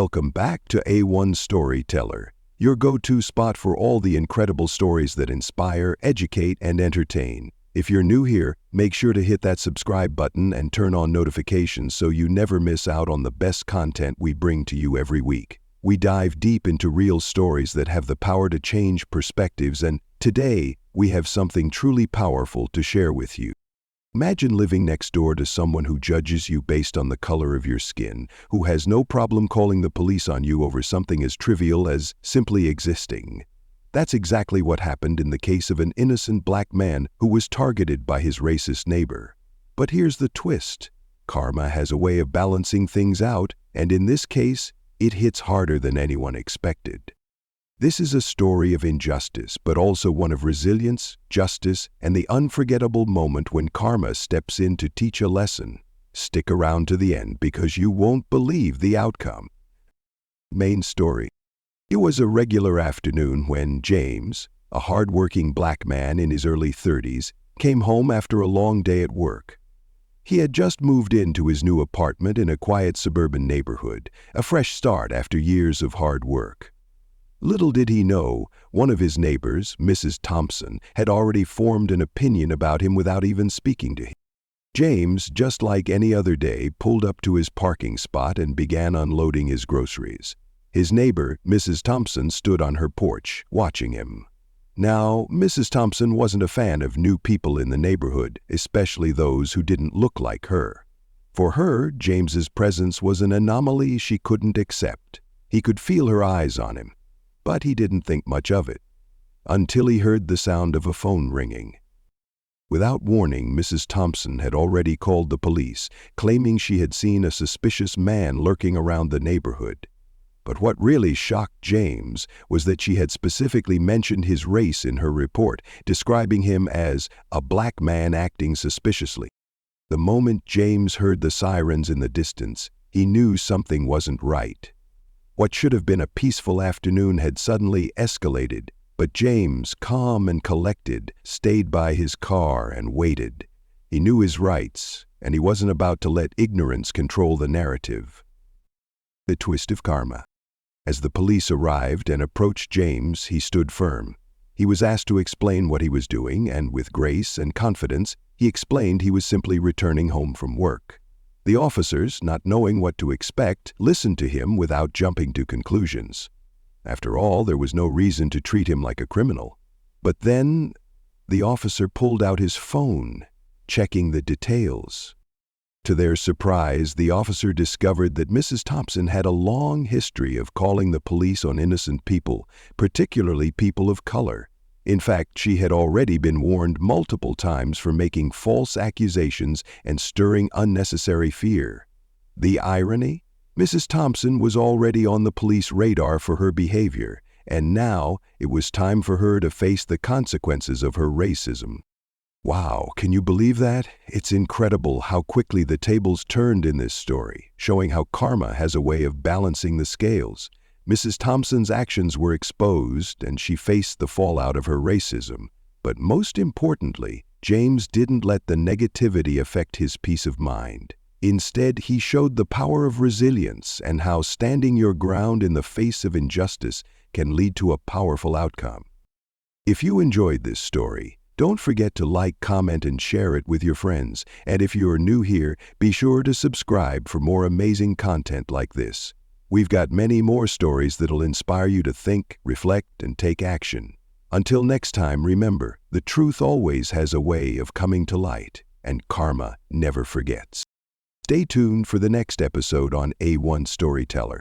Welcome back to A1 Storyteller, your go-to spot for all the incredible stories that inspire, educate, and entertain. If you're new here, make sure to hit that subscribe button and turn on notifications so you never miss out on the best content we bring to you every week. We dive deep into real stories that have the power to change perspectives, and today we have something truly powerful to share with you. Imagine living next door to someone who judges you based on the color of your skin, who has no problem calling the police on you over something as trivial as simply existing. That's exactly what happened in the case of an innocent black man who was targeted by his racist neighbor. But here's the twist. Karma has a way of balancing things out, and in this case, it hits harder than anyone expected. This is a story of injustice, but also one of resilience, justice, and the unforgettable moment when karma steps in to teach a lesson. Stick around to the end because you won't believe the outcome. Main story. It was a regular afternoon when James, a hard-working black man in his early 30s, came home after a long day at work. He had just moved into his new apartment in a quiet suburban neighborhood, a fresh start after years of hard work. Little did he know, one of his neighbors, Mrs. Thompson, had already formed an opinion about him without even speaking to him. James, just like any other day, pulled up to his parking spot and began unloading his groceries. His neighbor, Mrs. Thompson, stood on her porch, watching him. Now, Mrs. Thompson wasn't a fan of new people in the neighborhood, especially those who didn't look like her. For her, James's presence was an anomaly she couldn't accept. He could feel her eyes on him, but he didn't think much of it, until he heard the sound of a phone ringing. Without warning, Mrs. Thompson had already called the police, claiming she had seen a suspicious man lurking around the neighborhood. But what really shocked James was that she had specifically mentioned his race in her report, describing him as a black man acting suspiciously. The moment James heard the sirens in the distance, he knew something wasn't right. What should have been a peaceful afternoon had suddenly escalated, but James, calm and collected, stayed by his car and waited. He knew his rights, and he wasn't about to let ignorance control the narrative. The twist of karma. As the police arrived and approached James, he stood firm. He was asked to explain what he was doing, and with grace and confidence, he explained he was simply returning home from work. The officers, not knowing what to expect, listened to him without jumping to conclusions. After all, there was no reason to treat him like a criminal. But then, the officer pulled out his phone, checking the details. To their surprise, the officer discovered that Mrs. Thompson had a long history of calling the police on innocent people, particularly people of color. In fact, she had already been warned multiple times for making false accusations and stirring unnecessary fear. The irony? Mrs. Thompson was already on the police radar for her behavior, and now it was time for her to face the consequences of her racism. Wow, can you believe that? It's incredible how quickly the tables turned in this story, showing how karma has a way of balancing the scales. Mrs. Thompson's actions were exposed, and she faced the fallout of her racism. But most importantly, James didn't let the negativity affect his peace of mind. Instead, he showed the power of resilience and how standing your ground in the face of injustice can lead to a powerful outcome. If you enjoyed this story, don't forget to like, comment, and share it with your friends. And if you're new here, be sure to subscribe for more amazing content like this. We've got many more stories that'll inspire you to think, reflect, and take action. Until next time, remember, the truth always has a way of coming to light, and karma never forgets. Stay tuned for the next episode on A1 Storyteller.